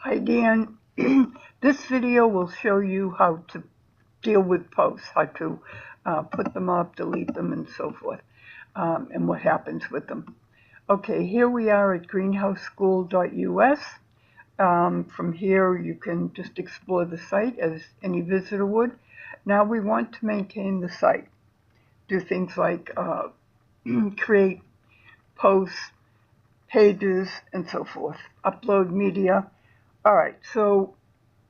Hi Dan. This video will show you how to deal with posts, how to put them up, delete them, and so forth, and what happens with them. Okay, here we are at greenhouseschool.us. From here you can just explore the site as any visitor would. Now we want to maintain the site. Do things like create posts, pages, and so forth. Upload media. All right, so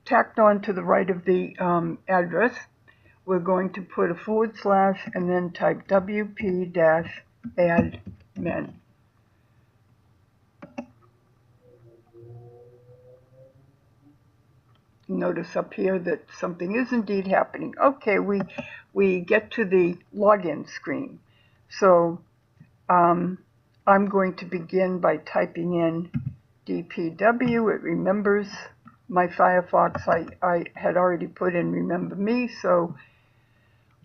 tacked on to the right of the address, we're going to put a / and then type wp-admin. Notice up here that something is indeed happening. Okay, we get to the login screen. So I'm going to begin by typing in dpw. It remembers my Firefox. I had already put in remember me, so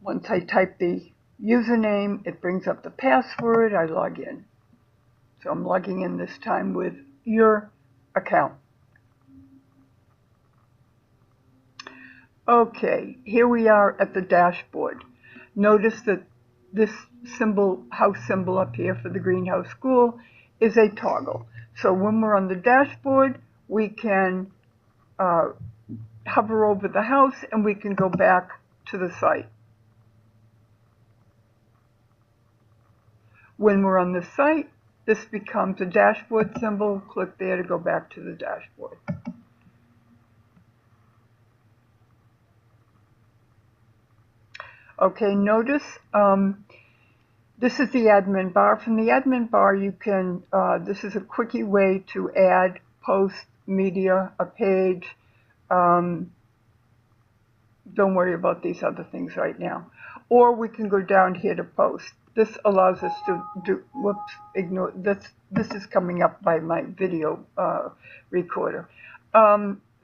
once I type the username, it brings up the password. I log in. So I'm logging in this time with your account. Okay, here we are at the dashboard. Notice that this symbol, house symbol up here for the greenhouse school, is a toggle. So when we're on the dashboard, we can hover over the house and we can go back to the site. When we're on the site, this becomes a dashboard symbol. Click there to go back to the dashboard. Okay, notice this is the admin bar. From the admin bar, you can, this is a quickie way to add, post, media, a page. Don't worry about these other things right now. Or we can go down here to post. This allows us to do, whoops, ignore, this is coming up by my video recorder.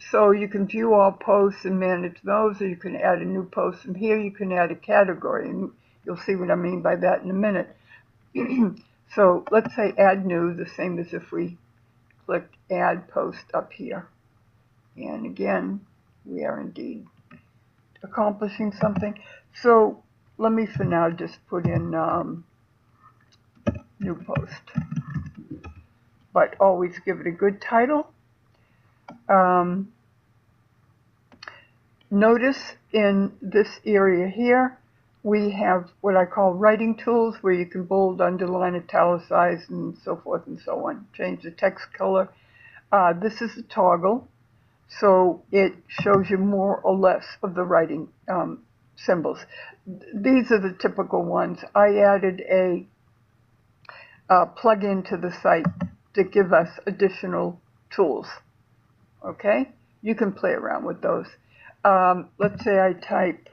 So you can view all posts and manage those, or you can add a new post. From here you can add a category, and you'll see what I mean by that in a minute. So let's say add new, the same as if we clicked add post up here. And again, we are indeed accomplishing something. So let me for now just put in new post, but always give it a good title. Notice in this area here, we have what I call writing tools, where you can bold, underline, italicize, and so forth and so on. Change the text color. This is a toggle, so it shows you more or less of the writing symbols. These are the typical ones. I added a plug-in to the site to give us additional tools. Okay, you can play around with those. Let's say I type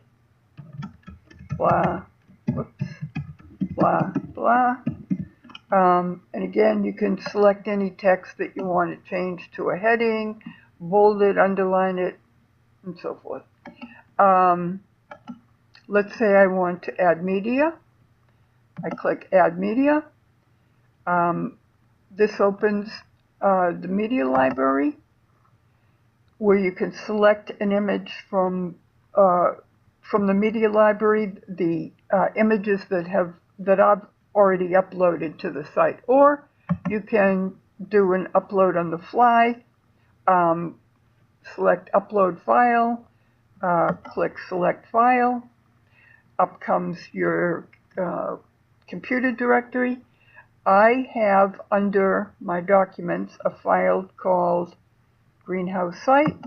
blah, whoops, blah, blah. And again, you can select any text that you want to change to a heading, bold it, underline it, and so forth. Let's say I want to add media. I click Add Media. This opens the media library, where you can select an image from the media library, the images that I've already uploaded to the site, or you can do an upload on the fly. Select Upload File, click Select File. Up comes your computer directory. I have under my documents a file called Greenhouse Site.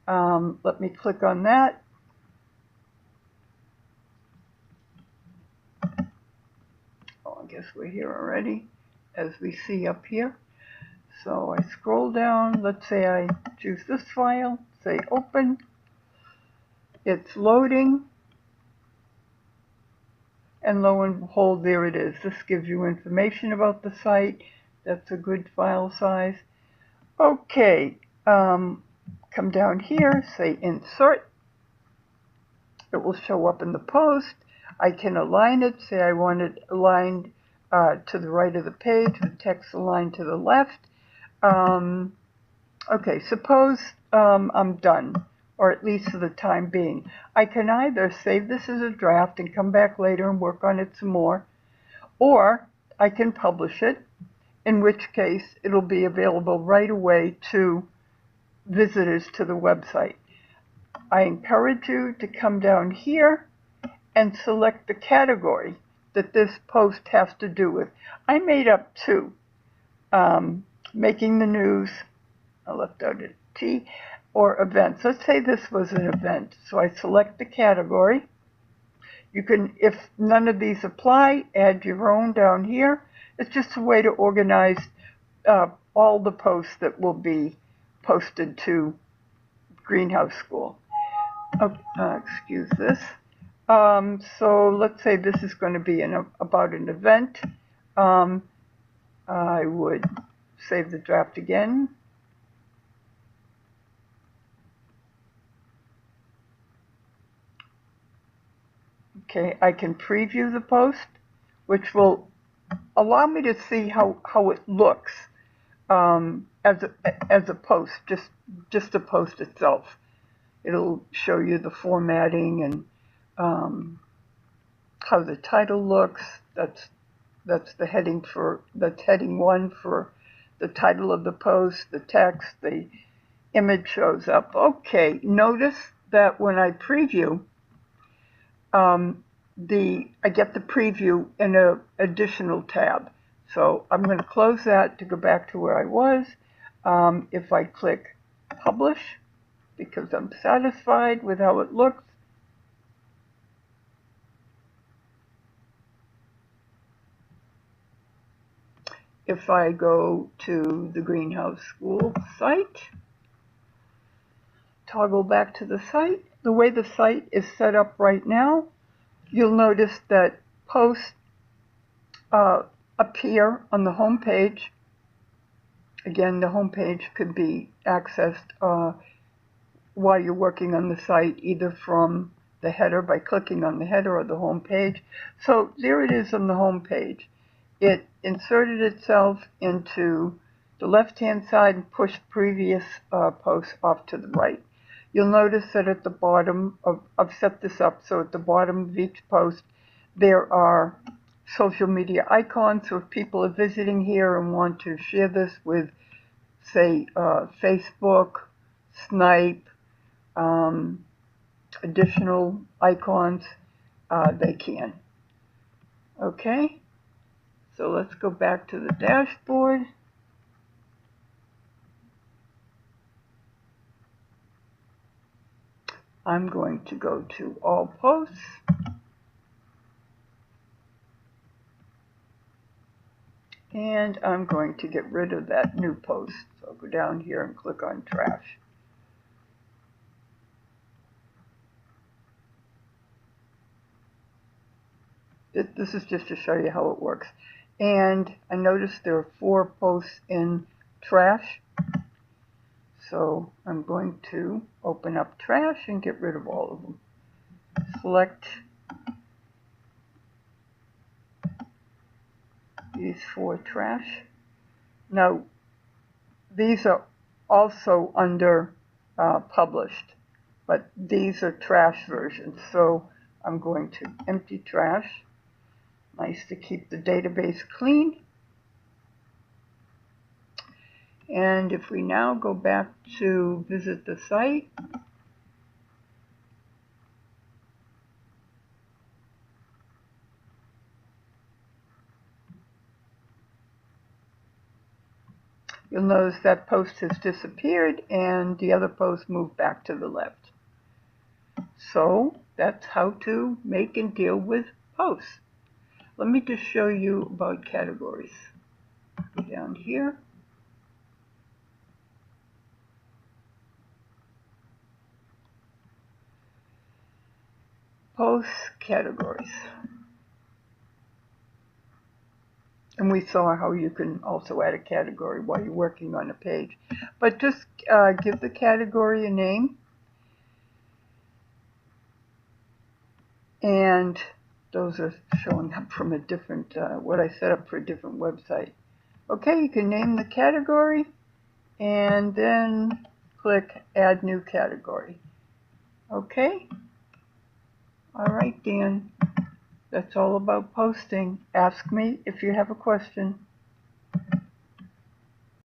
Let me click on that. Oh, I guess we're here already, as we see up here. So I scroll down. Let's say I choose this file, say Open. It's loading. And lo and behold, there it is. This gives you information about the site. That's a good file size. Okay, come down here, say Insert. It will show up in the post. I can align it, say I want it aligned to the right of the page, with text aligned to the left. Okay, suppose I'm done, or at least for the time being. I can either save this as a draft and come back later and work on it some more, or I can publish it, in which case it'll be available right away to visitors to the website. I encourage you to come down here and select the category that this post has to do with. I made up two, making the news, I left out a T, or events. Let's say this was an event. So I select the category. You can, if none of these apply, add your own down here. It's just a way to organize all the posts that will be posted to Greenhouse School. Excuse this. So let's say this is going to be about an event. I would save the draft again. Okay, I can preview the post, which will allow me to see how it looks as a post, just the post itself. It'll show you the formatting and how the title looks. That's the heading that's heading 1 for the title of the post, the text, the image shows up. Okay, notice that when I preview, I get the preview in an additional tab. So I'm going to close that to go back to where I was. If I click publish, because I'm satisfied with how it looks, if I go to the Greenhouse School site, toggle back to the site, the way the site is set up right now, you'll notice that posts appear on the home page. Again, the home page could be accessed while you're working on the site, either from the header by clicking on the header or the home page. So there it is on the home page. It inserted itself into the left-hand side and pushed previous posts off to the right. You'll notice that at the bottom I've set this up so at the bottom of each post there are social media icons. So if people are visiting here and want to share this with, say, Facebook, Snipe, additional icons, they can. Okay, so let's go back to the dashboard. I'm going to go to all posts. And I'm going to get rid of that new post. So I'll go down here and click on trash. This is just to show you how it works. And I noticed there are 4 posts in trash. So I'm going to open up trash and get rid of all of them. Select these 4 trash. Now, these are also under published, but these are trash versions. So I'm going to empty trash. Nice to keep the database clean. And if we now go back to visit the site, you'll notice that post has disappeared and the other post moved back to the left. So that's how to make and deal with posts. Let me just show you about categories. Go down here. Post categories. And we saw how you can also add a category while you're working on a page. But just give the category a name. And those are showing up from a different, what I set up for a different website. Okay, you can name the category and then click Add New Category. Okay? All right, Dan. That's all about posting. Ask me if you have a question.